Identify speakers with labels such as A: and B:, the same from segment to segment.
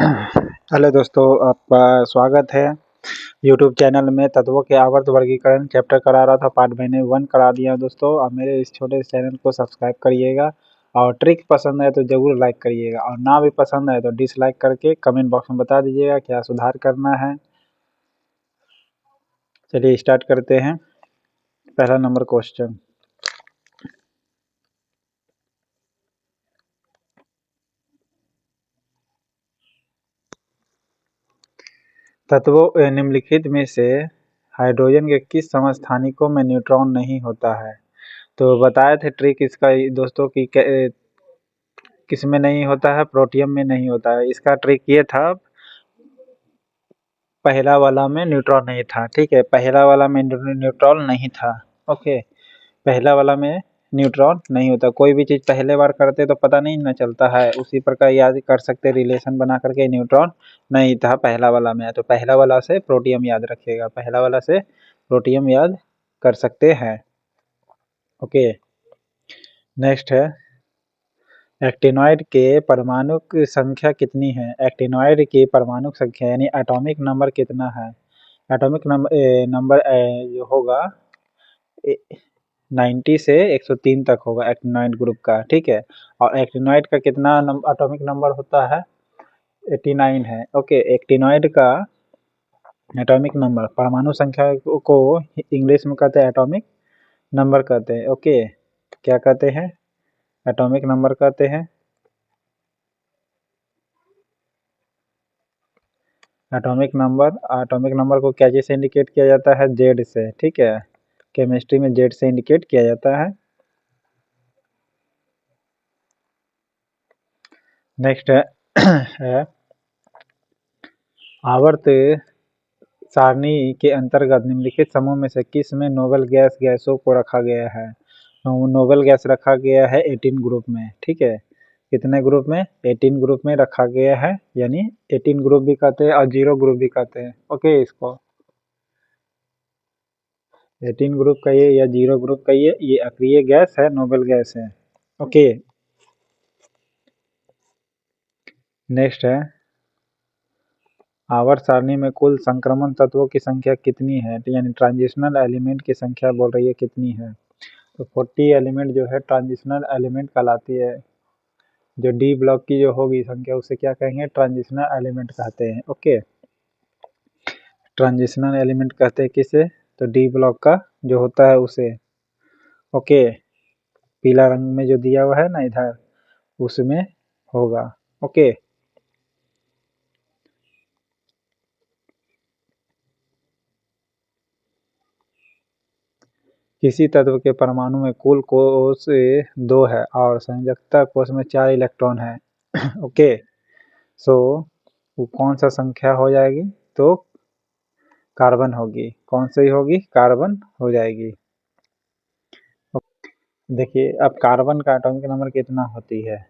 A: Hello दोस्तों, आपका स्वागत है यूट्यूब चैनल में। तत्वों के आवर्त वर्गीकरण चैप्टर करा रहा था, पार्ट मैंने 1 करा दिया दोस्तों। आप मेरे इस छोटे से चैनल को सब्सक्राइब करिएगा और ट्रिक पसंद है तो ज़रूर लाइक करिएगा, और ना भी पसंद है तो डिसलाइक करके कमेंट बॉक्स में बता दीजिएगा क्या सुधार करना है। चलिए स्टार्ट करते हैं। पहला नंबर क्वेश्चन, तत्वों निम्नलिखित में से हाइड्रोजन के किस समस्थानिकों में न्यूट्रॉन नहीं होता है? तो बताए थे ट्रिक इसका दोस्तों कि किस में नहीं होता है, प्रोटियम में नहीं होता है। इसका ट्रिक ये था, पहला वाला में न्यूट्रॉन नहीं था, ठीक है, पहला वाला में न्यूट्रॉन नहीं था। ओके, पहला वाला में न्यूट्रॉन नहीं होता। कोई भी चीज़ पहले बार करते तो पता नहीं ना चलता है, उसी प्रकार याद कर सकते, रिलेशन बना करके न्यूट्रॉन नहीं था पहला वाला में, तो पहला वाला से प्रोटियम याद रखिएगा, पहला वाला से प्रोटियम याद कर सकते हैं। ओके, नेक्स्ट है, एक्टिनॉइड के परमाणु की संख्या कितनी है? एक्टिनॉइड की परमाणु संख्या यानी एटॉमिक नंबर कितना है? एटॉमिक नंबर जो होगा 90 से 103 तक होगा एक्टिनॉइड ग्रुप का, ठीक है। और एक्टिनॉइड का कितना एटॉमिक नंबर होता है? 89 है। ओके, एक्टिनॉइड का एटॉमिक नंबर, परमाणु संख्या को इंग्लिश में कहते हैं एटॉमिक नंबर कहते हैं। ओके, क्या कहते हैं? एटॉमिक नंबर कहते हैं। एटॉमिक नंबर को क्या चीज़ से इंडिकेट किया जाता है? जेड से, ठीक है, केमिस्ट्री में जेड से इंडिकेट किया जाता है। नेक्स्ट है आवर्त सारणी के अंतर्गत निम्नलिखित समूह में से किस में नोबेल गैसों को रखा गया है? नोबेल गैस रखा गया है 18 ग्रुप में, ठीक है। कितने ग्रुप में? 18 ग्रुप में रखा गया है, यानी 18 ग्रुप भी कहते हैं और 0 ग्रुप भी कहते हैं। ओके, इसको 18 ग्रुप कहिए या 0 ग्रुप कहिए, ये अक्रिय गैस है, नोबेल गैस है। ओके, नेक्स्ट है, आवर्त सारणी में कुल संक्रमण तत्वों की संख्या कितनी है? यानी ट्रांजिशनल एलिमेंट की संख्या बोल रही है कितनी है? तो 40 एलिमेंट जो है ट्रांजिशनल एलिमेंट कहलाती है। जो डी ब्लॉक की जो होगी संख्या उसे क्या कहेंगे? ट्रांजिशनल एलिमेंट कहते हैं। ओके, ट्रांजिशनल एलिमेंट कहते हैं किसे? तो डी ब्लॉक का जो होता है उसे। ओके, पीला रंग में जो दिया हुआ है ना इधर, उसमें होगा। ओके, किसी तत्व के परमाणु में कुल कोष 2 है और संयोजकता कोष में 4 इलेक्ट्रॉन है। ओके, सो वो कौन सा संख्या हो जाएगी? तो कार्बन होगी। कौन सी होगी? कार्बन हो जाएगी। देखिए, अब कार्बन का एटॉमिक नंबर कितना होती है?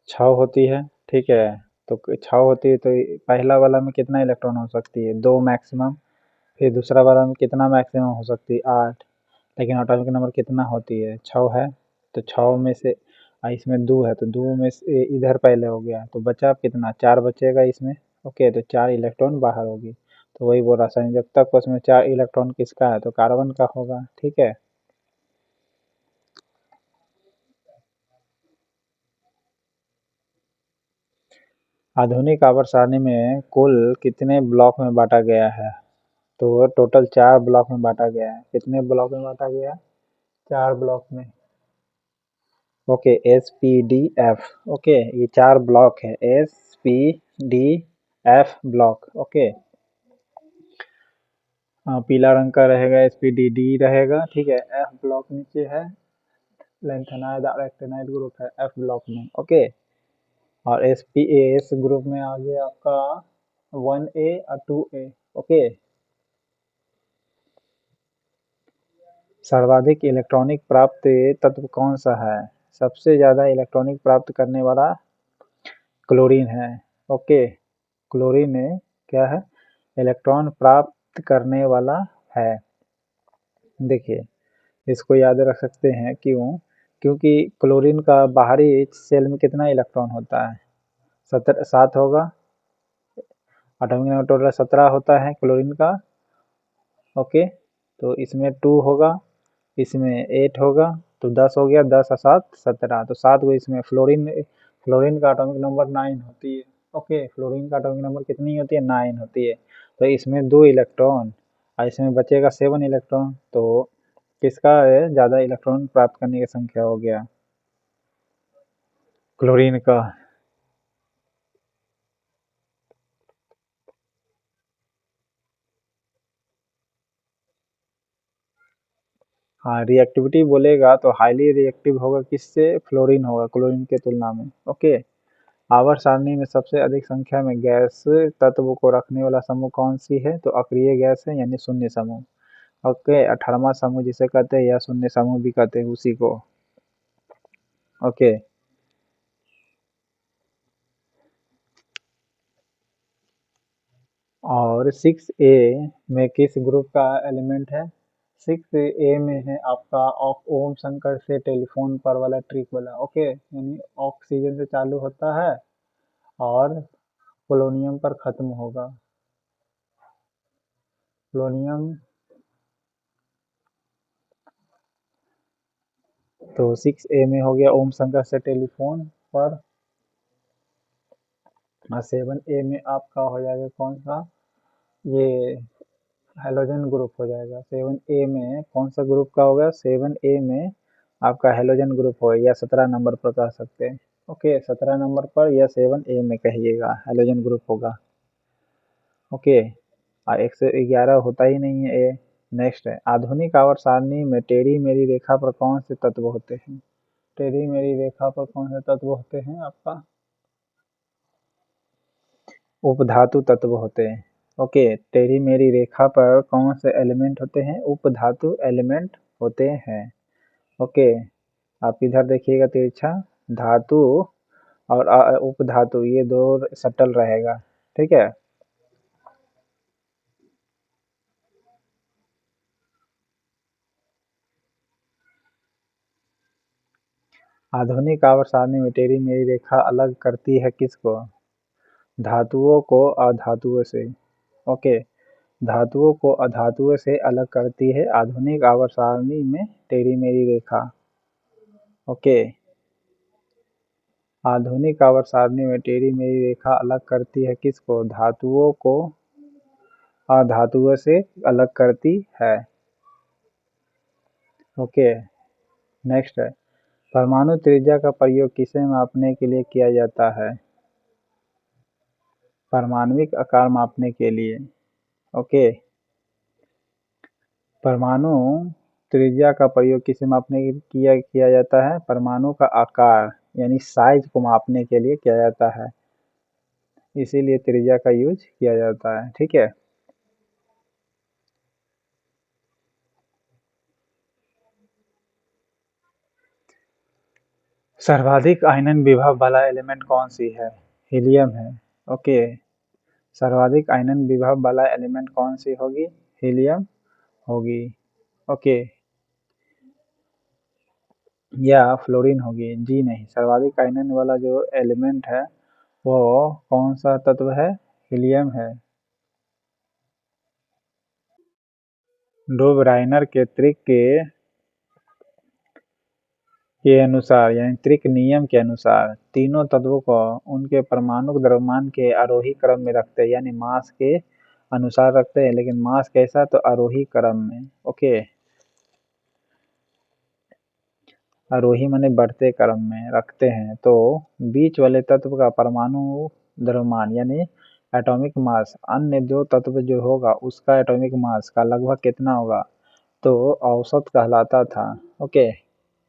A: 6 होती है, ठीक है। तो 6 होती है तो पहला वाला में कितना इलेक्ट्रॉन हो सकती है? 2 मैक्सिमम। फिर दूसरा वाला में कितना मैक्सिमम हो सकती है? 8। लेकिन एटॉमिक नंबर कितना होती है? 6 है। तो 6 में से इसमें 2 है तो 2 में से इधर पहले हो गया तो बचा कितना? 4 बचेगा इसमें। ओके, तो 4 इलेक्ट्रॉन बाहर होगी। तो वही बोल रहा, संयोजकता कोष में 4 इलेक्ट्रॉन किसका है? तो कार्बन का होगा, ठीक है। आधुनिक आवर्त सारणी में कुल कितने ब्लॉक में बांटा गया है? तो टोटल 4 ब्लॉक में बांटा गया है। कितने ब्लॉक में बांटा गया? 4 ब्लॉक में। Okay, SPDF। ओके, ये 4 ब्लॉक है, SPDF ब्लॉक। ओके, पीला रंग का रहेगा SPDD रहेगा, ठीक है। F ब्लॉक नीचे है, लैंथेनाइड और एक्टिनाइड ग्रुप है F ब्लॉक में। ओके, और SPAS ग्रुप में आ गया आपका 1A और 2A। ओके, सर्वाधिक इलेक्ट्रॉनिक प्राप्त तत्व कौन सा है? सबसे ज़्यादा इलेक्ट्रॉनिक प्राप्त करने वाला क्लोरीन है। ओके, क्लोरीन क्या है? इलेक्ट्रॉन प्राप्त करने वाला है। देखिए, इसको याद रख सकते हैं, क्यों? क्योंकि क्लोरीन का बाहरी शेल में कितना इलेक्ट्रॉन होता है? 7 होगा। एटॉमिक नंबर टोटल 17 होता है क्लोरीन का। ओके, तो इसमें 2 होगा, इसमें 8 होगा, तो 10 हो गया, 10 और 7 17, तो 7 को इसमें फ्लोरीन फ्लोरीन का एटॉमिक नंबर 9 होती है। ओके, फ्लोरीन का एटॉमिक नंबर कितनी होती है? 9 होती है। तो इसमें 2 इलेक्ट्रॉन और इसमें बचेगा 7 इलेक्ट्रॉन, तो किसका ज़्यादा इलेक्ट्रॉन प्राप्त करने की संख्या हो गया? क्लोरीन का। हाँ, रिएक्टिविटी बोलेगा तो हाईली रिएक्टिव होगा किससे? फ्लोरीन होगा क्लोरीन के तुलना में। ओके, आवर्त सारणी में सबसे अधिक संख्या में गैस तत्व को रखने वाला समूह कौन सी है? तो अक्रिय गैस है, यानी शून्य समूह। ओके, 18वां समूह जिसे कहते हैं या शून्य समूह भी कहते हैं उसी को। ओके, और 6A में किस ग्रुप का एलिमेंट है? 6A में है आपका ओम शंकर से टेलीफोन पर वाला ट्रिक वाला। ओके, यानी ऑक्सीजन से चालू होता है और पोलोनियम पर खत्म होगा। पोलोनियम, तो 6A में हो गया ओम शंकर से टेलीफोन पर। 7A में आपका हो जाएगा कौन सा? ये हेलोजन ग्रुप हो जाएगा। 7A में कौन सा ग्रुप का होगा? 7A में आपका हेलोजन ग्रुप हो, या 17 नंबर पर कह सकते हैं। ओके, 17 नंबर पर या 7A में कहिएगा, हेलोजन ग्रुप होगा। ओके, और 111 होता ही नहीं है ए। नेक्स्ट है, आधुनिक आवर्त सारणी में टेढ़ी मेढ़ी रेखा पर कौन से तत्व होते हैं? टेढ़ी मेढ़ी रेखा पर कौन से तत्व होते हैं आपका? उपधातु तत्व होते हैं। ओके, टेढ़ी मेढ़ी रेखा पर कौन से एलिमेंट होते हैं? उपधातु एलिमेंट होते हैं। ओके, आप इधर देखिएगा तिरछा, धातु और उपधातु ये दो सटल रहेगा, ठीक है। आधुनिक आवर्त सारणी में टेढ़ी मेढ़ी रेखा अलग करती है किसको? धातुओं को अधातुओं से। ओके, धातुओं को अधातुओं से अलग करती है आधुनिक आवर्त सारणी में टेढ़ी मेढ़ी रेखा। ओके, आधुनिक आवर्त सारणी में टेढ़ी मेढ़ी रेखा अलग करती है किसको? धातुओं को अधातुओं से अलग करती है। ओके, नेक्स्ट है, परमाणु त्रिज्या का प्रयोग किसे मापने के लिए किया जाता है? परमाणविक आकार मापने के लिए। ओके, परमाणु त्रिज्या का प्रयोग किसे मापने के लिए किया जाता है? परमाणु का आकार यानी साइज को मापने के लिए किया जाता है, इसीलिए त्रिज्या का यूज किया जाता है, ठीक है। सर्वाधिक आयनन विभव वाला एलिमेंट कौन सी है? हीलियम है। ओके, सर्वाधिक आयनन विभव वाला एलिमेंट कौन सी होगी? हीलियम होगी। ओके, या फ्लोरीन होगी? जी नहीं, सर्वाधिक आयनन वाला जो एलिमेंट है वो कौन सा तत्व है? हीलियम है। डोबराइनर के त्रिक के अनुसार यानी त्रिक नियम के अनुसार तीनों तत्वों को उनके परमाणु द्रव्यमान के आरोही क्रम में रखते हैं, यानी मास के अनुसार रखते हैं, लेकिन मास कैसा? तो आरोही क्रम में। ओके, आरोही माने बढ़ते क्रम में रखते हैं। तो बीच वाले तत्व का परमाणु द्रव्यमान यानी एटॉमिक मास अन्य दो तत्व जो होगा उसका एटॉमिक मास का लगभग कितना होगा? तो औसत कहलाता था। ओके,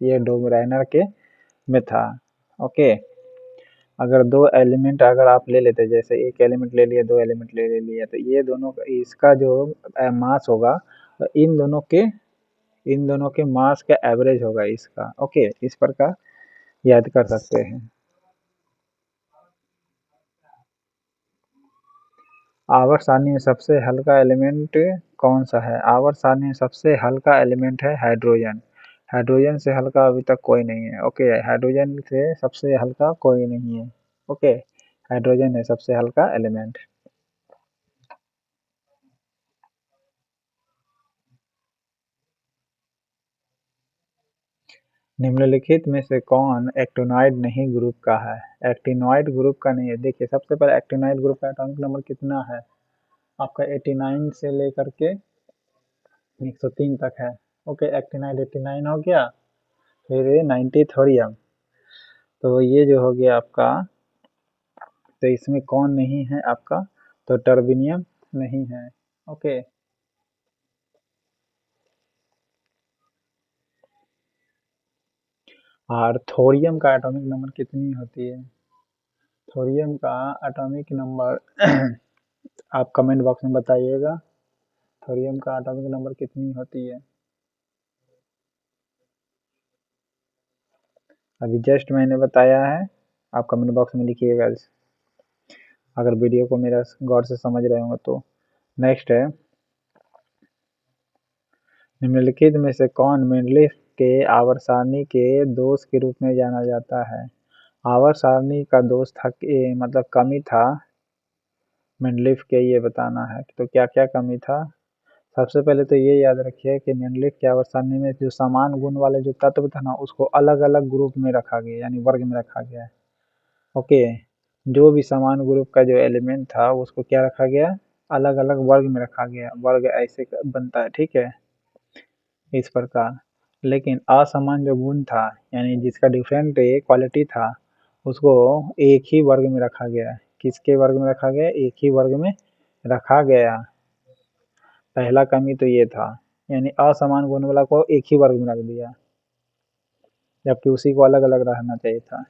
A: ये डोबराइनर के में था। ओके, अगर दो एलिमेंट अगर आप ले लेते, जैसे एक एलिमेंट ले लिया, दो एलिमेंट ले ले लिया, तो ये दोनों इसका जो मास होगा तो इन दोनों के मास का एवरेज होगा इसका। ओके, इस प्रकार याद कर सकते हैं। आवर्त सारणी में सबसे हल्का एलिमेंट कौन सा है? आवर्त सारणी में सबसे हल्का एलिमेंट है हाइड्रोजन। हाइड्रोजन से हल्का अभी तक कोई नहीं है। ओके, हाइड्रोजन से सबसे हल्का कोई नहीं है। ओके, हाइड्रोजन है सबसे हल्का एलिमेंट। निम्नलिखित में से कौन एक्टिनोइड नहीं ग्रुप का है? एक्टिनोइड ग्रुप का नहीं है। देखिए सबसे पहले एक्टिनोइड ग्रुप का एटॉमिक नंबर कितना है आपका? 89 से लेकर के 103 तक है। ओके, एक्टिनाइड 89 हो गया। फिर 90 थोरियम, तो ये जो हो गया आपका, तो इसमें कौन नहीं है आपका? तो टर्बिनियम नहीं है। ओके, और थोरियम का एटॉमिक नंबर कितनी होती है? थोरियम का एटॉमिक नंबर आप कमेंट बॉक्स में बताइएगा, थोरियम का एटॉमिक नंबर कितनी होती है? अभी जस्ट मैंने बताया है, आप कमेंट बॉक्स में लिखिएगा अगर वीडियो को मेरा गौर से समझ रहे होंगे तो। नेक्स्ट है, निम्नलिखित में से कौन मेंडलीफ के आवर्त सारणी के दोष के रूप में जाना जाता है? आवर्त सारणी का दोष था कि मतलब कमी था मेंडलीफ के, ये बताना है। तो क्या क्या कमी था? सबसे पहले तो ये याद रखिए कि मेंडलीफ की आवर्त सारणी में जो समान गुण वाले जो तत्व था ना, उसको अलग अलग ग्रुप में रखा गया, यानी वर्ग में रखा गया है। ओके, जो भी समान ग्रुप का जो एलिमेंट था उसको क्या रखा गया? अलग अलग वर्ग में रखा गया। वर्ग ऐसे बनता है, ठीक है, इस प्रकार। लेकिन असमान जो गुण था, यानी जिसका डिफरेंट क्वालिटी था, उसको एक ही वर्ग में रखा गया। किसके वर्ग में रखा गया? एक ही वर्ग में रखा गया। पहला कमी तो ये था, यानी असमान गुण वाला को एक ही वर्ग में रख दिया, जबकि उसी को अलग अलग रहना चाहिए था।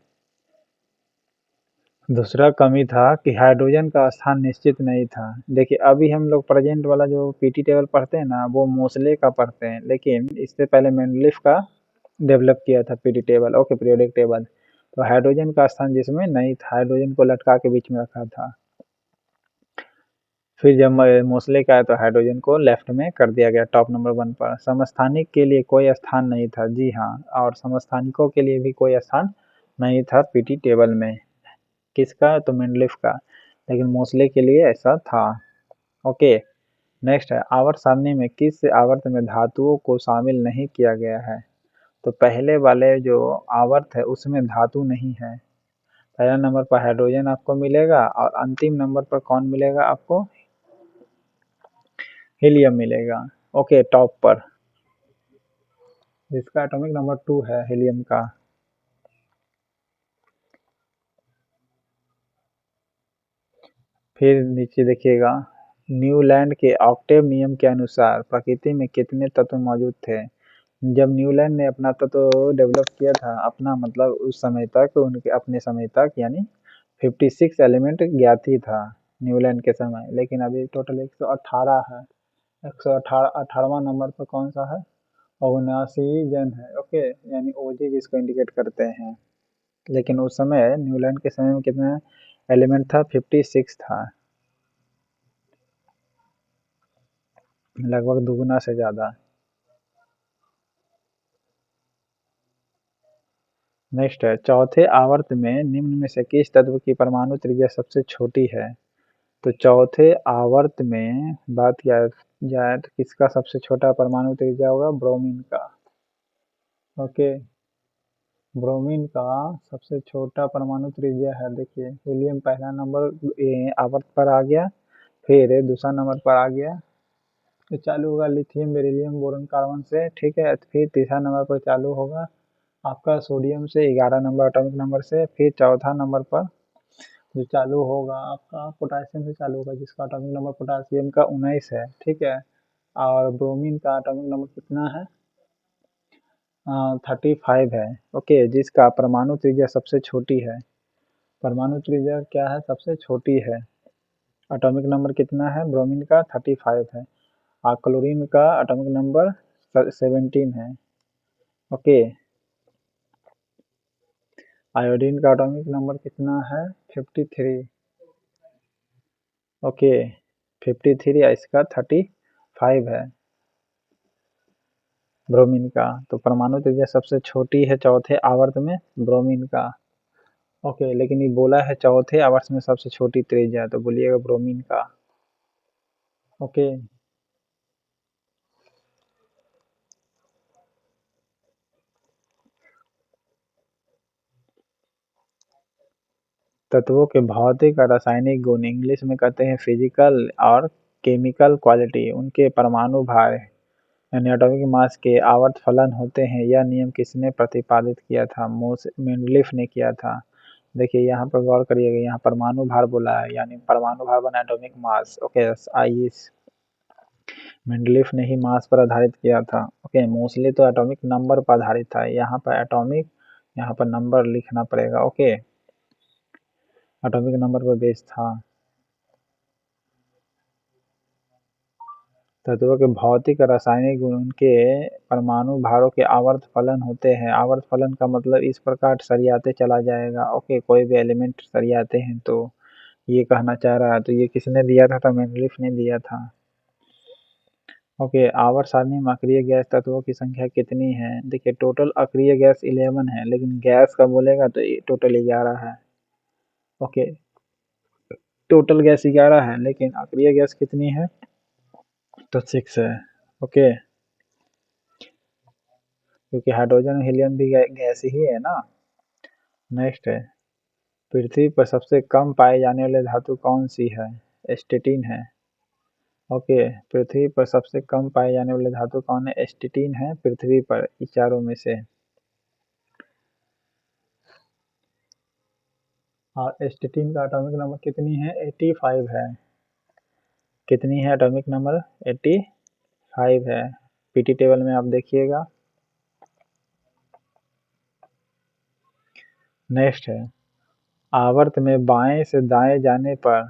A: दूसरा कमी था कि हाइड्रोजन का स्थान निश्चित नहीं था। देखिए अभी हम लोग प्रेजेंट वाला जो पीटी टेबल पढ़ते हैं ना, वो मोसले का पढ़ते हैं, लेकिन इससे पहले मेंडलीफ का डेवलप किया था PT table. Okay, periodic table. तो हाइड्रोजन का स्थान जिसमें नहीं था, हाइड्रोजन को लटका के बीच में रखा था। फिर जब मोसले का आया तो हाइड्रोजन को लेफ्ट में कर दिया गया, टॉप नंबर 1 पर। समस्थानिक के लिए कोई स्थान नहीं था, जी हाँ, और समस्थानिकों के लिए भी कोई स्थान नहीं था पीटी टेबल में। किसका? तो मेंडलीफ का। लेकिन मोसले के लिए ऐसा था। ओके, नेक्स्ट है, आवर्त सारणी में किस आवर्त में धातुओं को शामिल नहीं किया गया है? तो पहले वाले जो आवर्त है उसमें धातु नहीं है। पहला नंबर पर हाइड्रोजन आपको मिलेगा, और अंतिम नंबर पर कौन मिलेगा आपको? हीलियम मिलेगा। ओके, टॉप पर, जिसका एटॉमिक नंबर 2 है हीलियम का। फिर नीचे देखिएगा, न्यूलैंड के ऑक्टेव नियम के अनुसार प्रकृति में कितने तत्व मौजूद थे? जब न्यूलैंड ने अपना तत्व डेवलप किया था, अपना मतलब उस समय तक, उनके अपने समय तक, यानी 56 एलिमेंट ज्ञात ही था न्यूलैंड के समय। लेकिन अभी टोटल 118 है। 118वां नंबर पर कौन सा है? 79 जन है। ओके, यानी ओजी जिसको इंडिकेट करते हैं। लेकिन उस समय न्यूलैंड के समय में कितना एलिमेंट था? 56 था, लगभग दुगुना से ज्यादा। नेक्स्ट है, चौथे आवर्त में निम्न में से किस तत्व की परमाणु त्रिज्या सबसे छोटी है? तो चौथे आवर्त में बात किया जाए तो किसका सबसे छोटा परमाणु त्रिज्या होगा? ब्रोमीन का। ओके, ब्रोमीन का सबसे छोटा परमाणु त्रिज्या है। देखिए हीलियम पहला नंबर आवर्त पर आ गया, फिर दूसरा नंबर पर आ गया, तो चालू होगा लिथियम बेरिलियम बोरॉन कार्बन से, ठीक है। फिर तीसरा नंबर पर चालू होगा आपका सोडियम से 11 नंबर एटॉमिक नंबर से। फिर चौथा नंबर पर जो चालू होगा आपका पोटासियम से चालू होगा, जिसका एटॉमिक नंबर पोटासियम का 19 है, ठीक है। और ब्रोमीन का एटॉमिक नंबर कितना है? 35 है। ओके, जिसका परमाणु त्रिज्या सबसे छोटी है। परमाणु त्रिज्या क्या है? सबसे छोटी है। एटॉमिक नंबर कितना है? ब्रोमीन का 35 है, और क्लोरीन का एटॉमिक नंबर 17 है। ओके, आयोडीन का एटॉमिक नंबर कितना है? 53। ओके, 53 है, इसका 35 है ब्रोमीन का। तो परमाणु त्रिज्या सबसे छोटी है चौथे आवर्त में ब्रोमीन का। ओके, लेकिन ये बोला है चौथे आवर्त में सबसे छोटी त्रिज्या, तो बोलिएगा ब्रोमीन का। ओके, तत्वों के भौतिक और रासायनिक गुण, इंग्लिश में कहते हैं फिजिकल और केमिकल क्वालिटी, उनके परमाणु भार यानी एटॉमिक मास के आवर्त फलन होते हैं। यह नियम किसने प्रतिपादित किया था? मेंडलीफ ने किया था। देखिए यहाँ पर गौर करिएगा, यहाँ परमाणु भार बोला है, यानी परमाणु भार बना एटॉमिक मास। ओके, आइए, मेंडलीफ ने ही मास पर आधारित किया था। ओके, मोस्टली तो एटॉमिक नंबर पर आधारित था, यहाँ पर एटॉमिक, यहाँ पर नंबर लिखना पड़ेगा। ओके, एटॉमिक नंबर पर बेस था। तत्वों के भौतिक और रासायनिक गुण, उनके परमाणु भारों के आवर्त फलन होते हैं। आवर्त फलन का मतलब इस प्रकार सरियाते चला जाएगा। ओके, कोई भी एलिमेंट सरियाते हैं तो ये कहना चाह रहा है। तो ये किसने दिया था? तो मेंडलीफ ने दिया था। ओके, आवर्त सारणी में अक्रिय गैस तत्वों की संख्या कितनी है? देखिए टोटल अक्रिय गैस 11 है, लेकिन गैस का बोलेगा तो टोटल 11 है। ओके, टोटल गैस 11 है, लेकिन अक्रिय गैस कितनी है? तो 6 है। ओके, क्योंकि हाइड्रोजन हीलियम भी गैस ही है ना। नेक्स्ट है, पृथ्वी पर सबसे कम पाए जाने वाले धातु कौन सी है? एस्टेटिन है। ओके, पृथ्वी पर सबसे कम पाए जाने वाले धातु कौन है? एस्टेटिन है पृथ्वी पर, इस चारों में से। और एस्टेटिन का एटॉमिक नंबर कितनी है? 85 है। कितनी है एटॉमिक नंबर? 85 है। पीटी टेबल में आप देखिएगा। नेक्स्ट है, आवर्त में बाएं से दाएं जाने पर,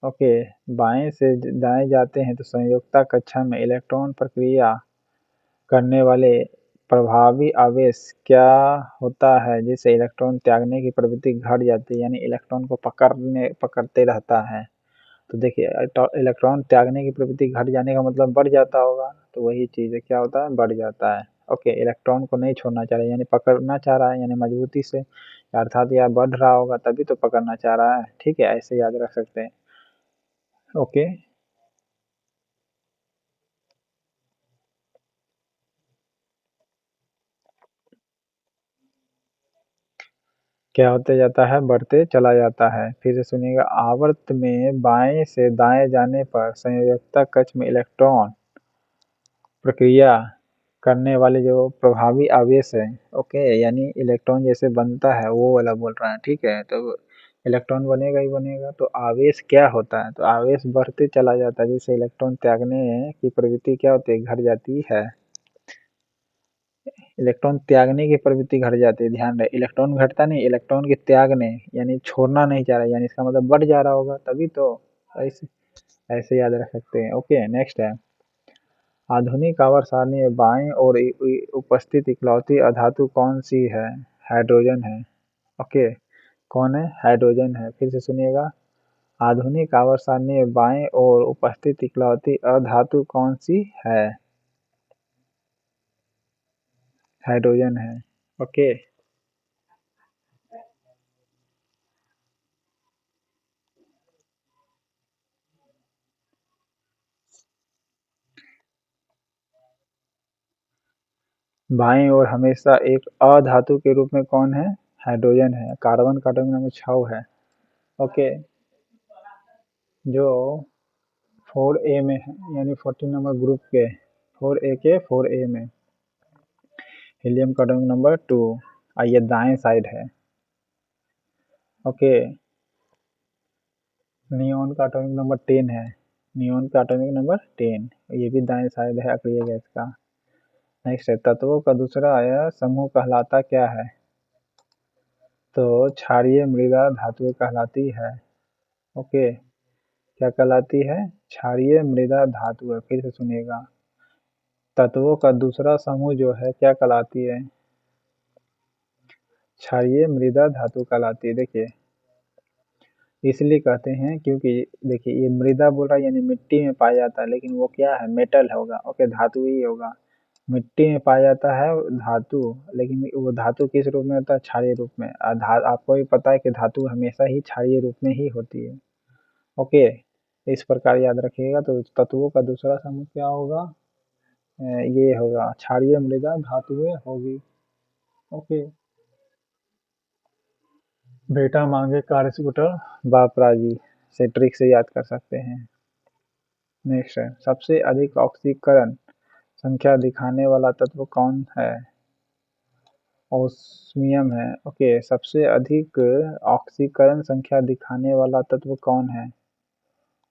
A: ओके, बाएं से दाएं जाते हैं तो संयोजकता कक्षा में इलेक्ट्रॉन प्रक्रिया करने वाले प्रभावी आवेश क्या होता है जिससे इलेक्ट्रॉन त्यागने की प्रवृत्ति घट जाती है, यानी इलेक्ट्रॉन को पकड़ते रहता है। तो देखिए इलेक्ट्रॉन त्यागने की प्रवृत्ति घट जाने का मतलब बढ़ जाता होगा, तो वही चीज़ है, क्या होता है? बढ़ जाता है। ओके, इलेक्ट्रॉन को नहीं छोड़ना चाह रहा है, यानी पकड़ना चाह रहा है, यानी मजबूती से, अर्थात यह बढ़ रहा होगा तभी तो पकड़ना चाह रहा है। ठीक है, ऐसे याद रख सकते हैं। ओके, क्या होते जाता है? बढ़ते चला जाता है। फिर से सुनिएगा, आवर्त में बाएं से दाएं जाने पर संयोजकता कक्ष में इलेक्ट्रॉन प्रक्रिया करने वाले जो प्रभावी आवेश है, ओके, यानी इलेक्ट्रॉन जैसे बनता है वो वाला बोल रहा है। ठीक है, तो इलेक्ट्रॉन बनेगा ही बनेगा, तो आवेश क्या होता है? तो आवेश बढ़ते चला जाता है, जिससे इलेक्ट्रॉन त्यागने की प्रवृत्ति क्या होती है? घट जाती है। इलेक्ट्रॉन त्यागने की प्रवृत्ति घट जाती है, ध्यान रहे, इलेक्ट्रॉन घटता नहीं, इलेक्ट्रॉन के त्यागने, यानी छोड़ना नहीं चाह रहा, यानी इसका मतलब बढ़ जा रहा होगा तभी तो। ऐसे ऐसे याद रख सकते हैं। ओके, नेक्स्ट है, आधुनिक आवर्त सारणी में बाएं ओर उपस्थित इकलौती अधातु कौन सी है? हाइड्रोजन है। ओके, कौन है? हाइड्रोजन है। फिर से सुनिएगा, आधुनिक आवर्त सारणी में बाएं ओर उपस्थित इकलौती अधातु कौन सी है? हाइड्रोजन है। ओके, बाईं ओर हमेशा एक अधातु के रूप में कौन है? हाइड्रोजन है। कार्बन का एटॉमिक नंबर 6 है। ओके, जो 4A में है, यानी 14 नंबर ग्रुप के 4A के 4A में हीलियम का एटॉमिक नंबर 2, ये दाएं साइड है। ओके, नियोन का एटॉमिक नंबर 10 है। नियोन का एटॉमिक नंबर 10, ये भी दाएं साइड है अक्रिय गैस का। नेक्स्ट है, तत्वों का दूसरा आया समूह कहलाता क्या है? तो क्षारीय मृदा धातुएं कहलाती है। ओके, क्या कहलाती है? क्षारीय मृदा धातु है। फिर से सुनिएगा, तत्वों का दूसरा समूह जो है क्या कहलाती है? क्षारीय मृदा धातु कहलाती है। देखिए इसलिए कहते हैं क्योंकि देखिए ये मृदा बोल रहा है, यानी मिट्टी में पाया जाता है, लेकिन वो क्या है? मेटल होगा। ओके, धातु ही होगा। मिट्टी में पाया जाता है धातु, लेकिन वो धातु किस रूप में होता है? क्षारीय रूप में। आपको भी पता है कि धातु हमेशा ही क्षारीय रूप में ही होती है। ओके, इस प्रकार याद रखिएगा। तो तत्वों का दूसरा समूह क्या होगा? ये होगा, क्षारीय मृदा धातुएं होगी। ओके, बेटा मांगे कार स्कूटर, बाप राजी से ट्रिक से याद कर सकते हैं। नेक्स्ट है, सबसे अधिक ऑक्सीकरण संख्या दिखाने वाला तत्व कौन है? ओस्मियम है। ओके, सबसे अधिक ऑक्सीकरण संख्या दिखाने वाला तत्व कौन है?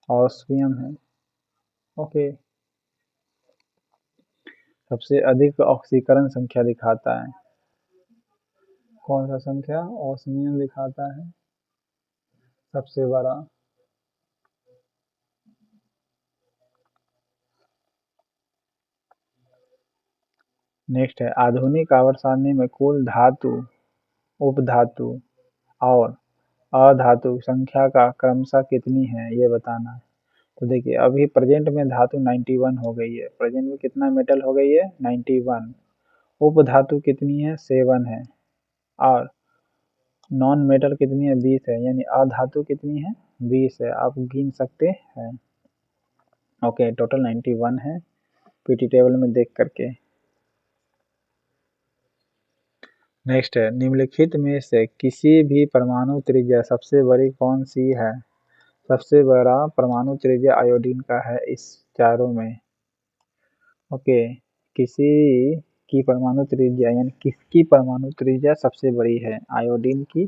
A: ओस्मियम है। ओके, सबसे अधिक ऑक्सीकरण संख्या दिखाता है कौन सा संख्या? ओस्मियम दिखाता है सबसे बड़ा। नेक्स्ट है, आधुनिक आवर्त सारणी में कुल धातु, उपधातु और अधातु संख्या का क्रमशः कितनी है, ये बताना है। तो देखिए, अभी प्रेजेंट में धातु 91 हो गई है। प्रेजेंट में कितना मेटल हो गई है? 91। उपधातु कितनी है? 7 है। और नॉन मेटल कितनी है? 20 है। यानी अधातु कितनी है? 20 है। आप गिन सकते हैं। ओके, टोटल 91 है पीटी टेबल में देख करके। नेक्स्ट है, निम्नलिखित में से किसी भी परमाणु त्रिज्या सबसे बड़ी कौन सी है? सबसे बड़ा परमाणु त्रिज्या आयोडीन का है इस चारों में। ओके, किसी की परमाणु त्रिज्या यानी किसकी परमाणु त्रिज्या सबसे बड़ी है? आयोडीन की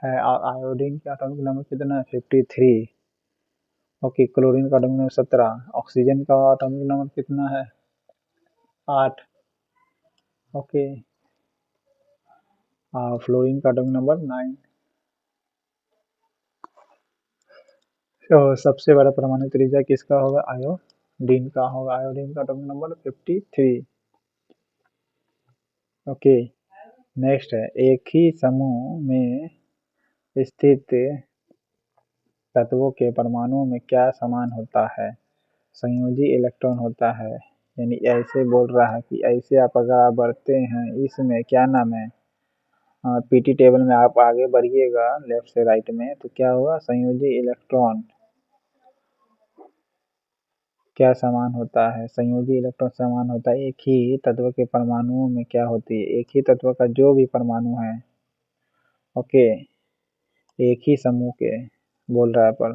A: है। और आयोडीन का एटॉमिक नंबर कितना है? 53। ओके, क्लोरीन का एटॉमिक नंबर 17। ऑक्सीजन का एटॉमिक नंबर कितना है? 8। ओके, फ्लोरीन का एटॉमिक नंबर 9। तो सबसे बड़ा परमाणु त्रिज्या किसका होगा? आयोडीन का होगा। आयोडीन का एटॉमिक नंबर 53। ओके, नेक्स्ट है, एक ही समूह में स्थित तत्वों के परमाणुओं में क्या समान होता है? संयोजी इलेक्ट्रॉन होता है। यानी ऐसे बोल रहा है कि ऐसे आप अगर आप बढ़ते हैं इसमें, क्या नाम है, पीटी टेबल में आप आगे बढ़िएगा लेफ्ट से राइट में, तो क्या होगा? संयोजी इलेक्ट्रॉन क्या समान होता है? संयोजी इलेक्ट्रॉन समान होता है एक ही तत्व के परमाणुओं में। क्या होती है? एक ही तत्व का जो भी परमाणु है, ओके, एक ही समूह के बोल रहा है पर